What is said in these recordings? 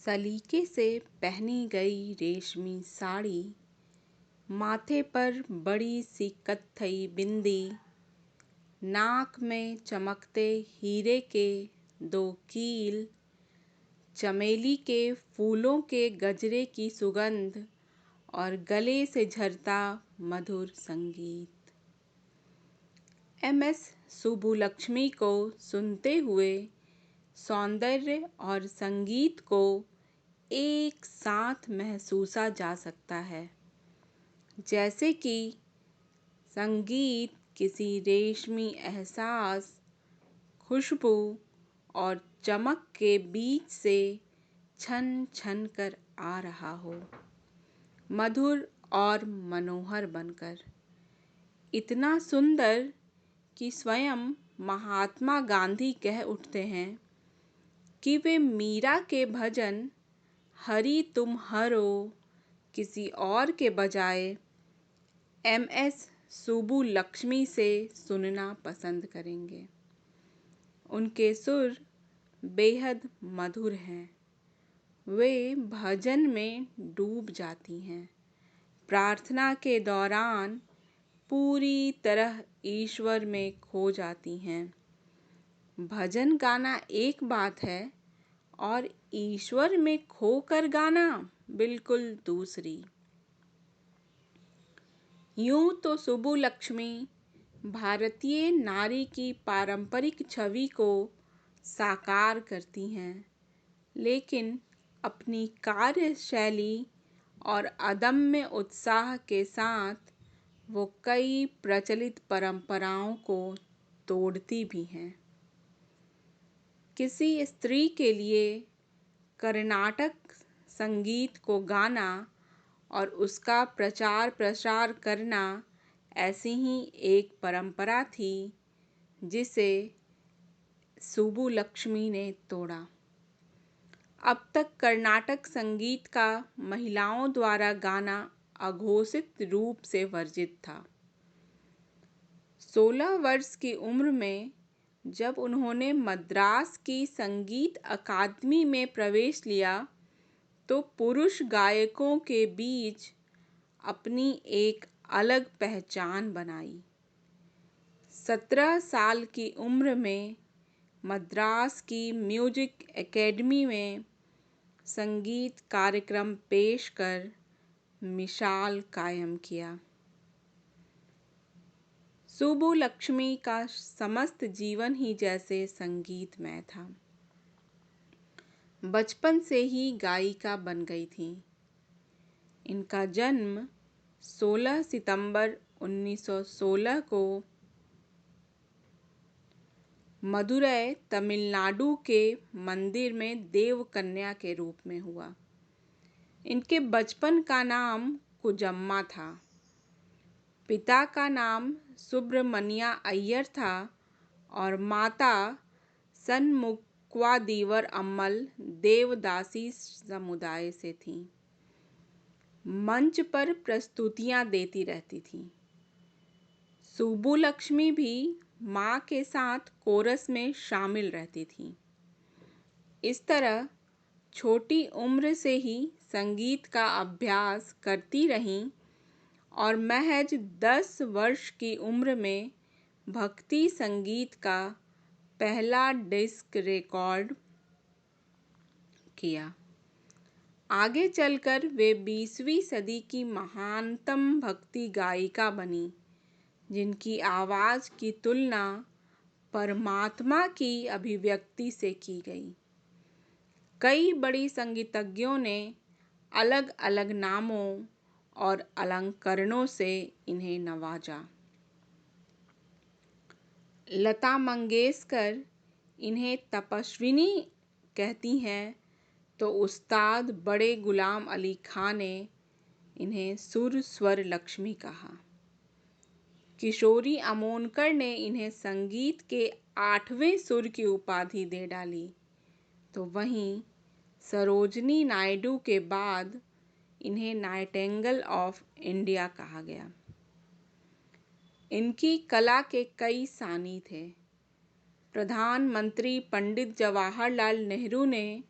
सलीके से पहनी गई रेशमी साड़ी, माथे पर बड़ी सी कत्थई बिंदी, नाक में चमकते हीरे के 2 कील, चमेली के फूलों के गजरे की सुगंध और गले से झरता मधुर संगीत। MS सुबुलक्ष्मी को सुनते हुए सौंदर्य और संगीत को एक साथ महसूसा जा सकता है, जैसे कि संगीत किसी रेशमी एहसास, खुशबू और चमक के बीच से छन छन कर आ रहा हो, मधुर और मनोहर बनकर। इतना सुंदर कि स्वयं महात्मा गांधी कह उठते हैं कि वे मीरा के भजन हरि तुम हरो किसी और के बजाय MS सुबुलक्ष्मी से सुनना पसंद करेंगे। उनके सुर बेहद मधुर हैं। वे भजन में डूब जाती हैं। प्रार्थना के दौरान पूरी तरह ईश्वर में खो जाती हैं। भजन गाना एक बात है और ईश्वर में खोकर गाना बिल्कुल दूसरी। यूं तो सुबुलक्ष्मी भारतीय नारी की पारंपरिक छवि को साकार करती हैं, लेकिन अपनी कार्यशैली और अदम्य उत्साह के साथ वो कई प्रचलित परंपराओं को तोड़ती भी हैं। किसी स्त्री के लिए कर्नाटक संगीत को गाना और उसका प्रचार प्रसार करना ऐसी ही एक परंपरा थी जिसे सुबुलक्ष्मी ने तोड़ा। अब तक कर्नाटक संगीत का महिलाओं द्वारा गाना अघोषित रूप से वर्जित था। 16 वर्ष की उम्र में जब उन्होंने मद्रास की संगीत अकादमी में प्रवेश लिया, तो पुरुष गायकों के बीच अपनी एक अलग पहचान बनाई। 17 साल की उम्र में मद्रास की म्यूजिक एकेडमी में संगीत कार्यक्रम पेश कर मिसाल कायम किया। सुबुलक्ष्मी का समस्त जीवन ही जैसे संगीतमय था। बचपन से ही गायिका बन गई थी। इनका जन्म 16 सितंबर 1916 को मदुरै, तमिलनाडु के मंदिर में देवकन्या के रूप में हुआ। इनके बचपन का नाम कुजम्मा था। पिता का नाम सुब्रमण्या अय्यर था और माता सन्मुक्वादीवर अम्मल देवदासी समुदाय से थीं। मंच पर प्रस्तुतियां देती रहती थीं। सुबुलक्ष्मी भी मां के साथ कोरस में शामिल रहती थीं। इस तरह छोटी उम्र से ही संगीत का अभ्यास करती रहीं और महज 10 वर्ष की उम्र में भक्ति संगीत का पहला डिस्क रिकॉर्ड किया। आगे चलकर वे 20वीं सदी की महानतम भक्ति गायिका बनी, जिनकी आवाज की तुलना परमात्मा की अभिव्यक्ति से की गई। कई बड़ी संगीतज्ञों ने अलग अलग नामों और अलंकरणों से इन्हें नवाजा। लता मंगेशकर इन्हें तपस्विनी कहती हैं, तो उस्ताद बड़े गुलाम अली खां ने इन्हें सुर स्वर लक्ष्मी कहा। किशोरी अमोनकर ने इन्हें संगीत के 8वें सुर की उपाधि दे डाली, तो वहीं सरोजनी नायडू के बाद इन्हें नाइटिंगेल ऑफ इंडिया कहा गया। इनकी कला के कई सानी थे। प्रधानमंत्री पंडित जवाहरलाल नेहरू ने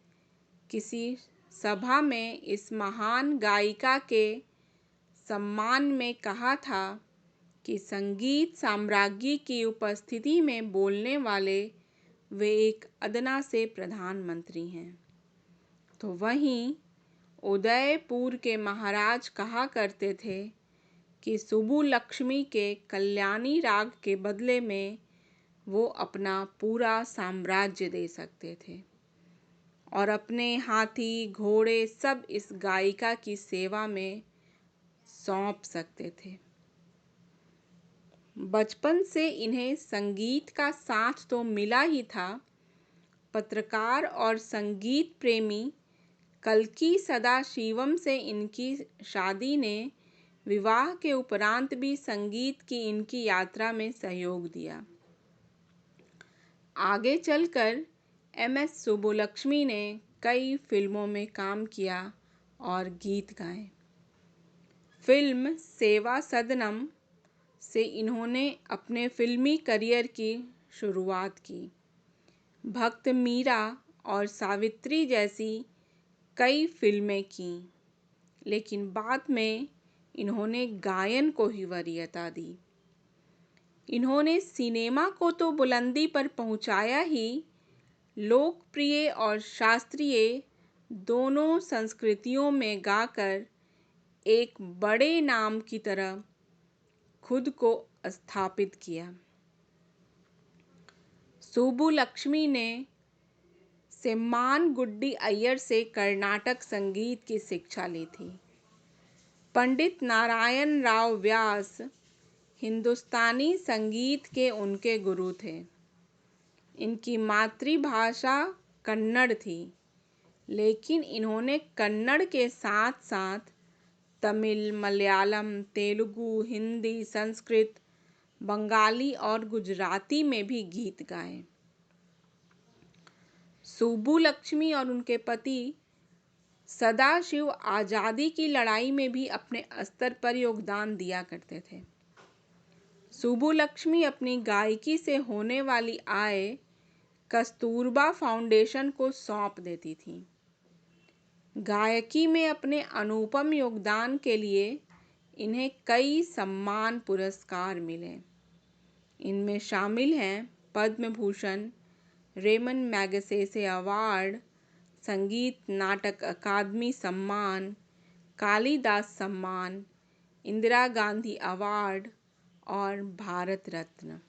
किसी सभा में इस महान गायिका के सम्मान में कहा था कि संगीत साम्राज्ञी की उपस्थिति में बोलने वाले वे एक अदना से प्रधानमंत्री हैं। तो वहीं उदयपुर के महाराज कहा करते थे कि सुब्बुलक्ष्मी के कल्याणी राग के बदले में वो अपना पूरा साम्राज्य दे सकते थे और अपने हाथी घोड़े सब इस गायिका की सेवा में सौंप सकते थे। बचपन से इन्हें संगीत का साथ तो मिला ही था। पत्रकार और संगीत प्रेमी कल्की सदाशिवम से इनकी शादी ने विवाह के उपरांत भी संगीत की इनकी यात्रा में सहयोग दिया। आगे चलकर एम.एस. सुब्बुलक्ष्मी ने कई फिल्मों में काम किया और गीत गाए। फिल्म सेवा सदनम से इन्होंने अपने फिल्मी करियर की शुरुआत की। भक्त मीरा और सावित्री जैसी कई फिल्में की, लेकिन बाद में इन्होंने गायन को ही वरीयता दी। इन्होंने सिनेमा को तो बुलंदी पर पहुंचाया ही, लोकप्रिय और शास्त्रीय दोनों संस्कृतियों में गाकर एक बड़े नाम की तरह खुद को स्थापित किया। सुब्बुलक्ष्मी ने सेम्मान गुड्डी अय्यर से कर्नाटक संगीत की शिक्षा ली थी। पंडित नारायण राव व्यास हिंदुस्तानी संगीत के उनके गुरु थे। इनकी मातृभाषा कन्नड़ थी, लेकिन इन्होंने कन्नड़ के साथ साथ तमिल, मलयालम, तेलुगु, हिंदी, संस्कृत, बंगाली और गुजराती में भी गीत गाए। सुब्बुलक्ष्मी और उनके पति सदाशिव आज़ादी की लड़ाई में भी अपने स्तर पर योगदान दिया करते थे। सुब्बुलक्ष्मी अपनी गायकी से होने वाली आय कस्तूरबा फाउंडेशन को सौंप देती थी। गायकी में अपने अनुपम योगदान के लिए इन्हें कई सम्मान पुरस्कार मिले। इनमें शामिल हैं Padma Bhushan, Ramon Magsaysay award, संगीत नाटक अकादमी सम्मान, कालिदास सम्मान, इंदिरा गांधी अवार्ड और भारत रत्न।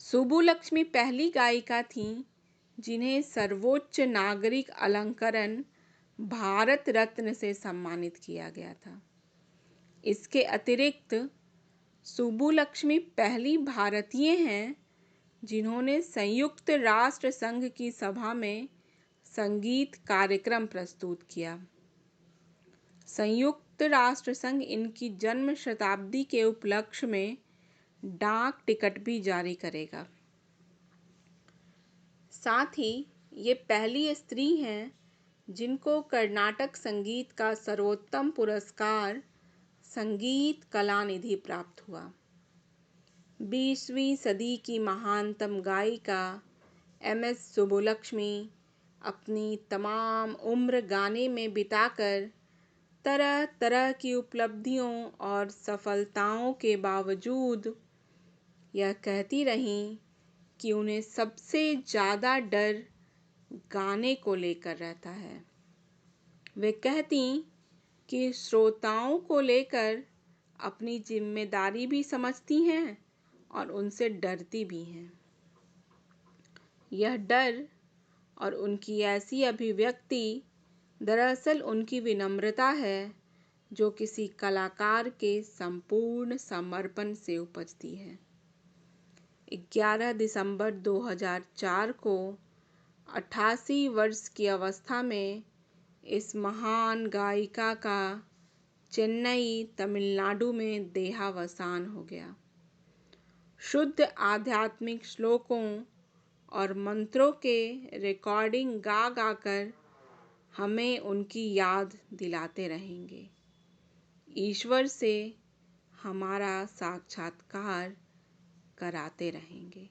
सुब्बुलक्ष्मी पहली गायिका थीं जिन्हें सर्वोच्च नागरिक अलंकरण भारत रत्न से सम्मानित किया गया था। इसके अतिरिक्त सुब्बुलक्ष्मी पहली भारतीय हैं जिन्होंने संयुक्त राष्ट्र संघ की सभा में संगीत कार्यक्रम प्रस्तुत किया। संयुक्त राष्ट्र संघ इनकी जन्म शताब्दी के उपलक्ष्य में डाक टिकट भी जारी करेगा। साथ ही ये पहली स्त्री हैं जिनको कर्नाटक संगीत का सर्वोत्तम पुरस्कार संगीत कलानिधि प्राप्त हुआ। 20वीं सदी की महानतम गायिका एम.एस. सुब्बुलक्ष्मी अपनी तमाम उम्र गाने में बिताकर तरह तरह की उपलब्धियों और सफलताओं के बावजूद यह कहती रहीं कि उन्हें सबसे ज़्यादा डर गाने को लेकर रहता है। वे कहती कि श्रोताओं को लेकर अपनी जिम्मेदारी भी समझती हैं और उनसे डरती भी हैं। यह डर और उनकी ऐसी अभिव्यक्ति दरअसल उनकी विनम्रता है जो किसी कलाकार के संपूर्ण समर्पण से उपजती है। 11 दिसंबर 2004 को 88 वर्ष की अवस्था में इस महान गायिका का चेन्नई, तमिलनाडु में देहावसान हो गया। शुद्ध आध्यात्मिक श्लोकों और मंत्रों के रिकॉर्डिंग गा गाकर हमें उनकी याद दिलाते रहेंगे। ईश्वर से हमारा साक्षात्कार कराते रहेंगे।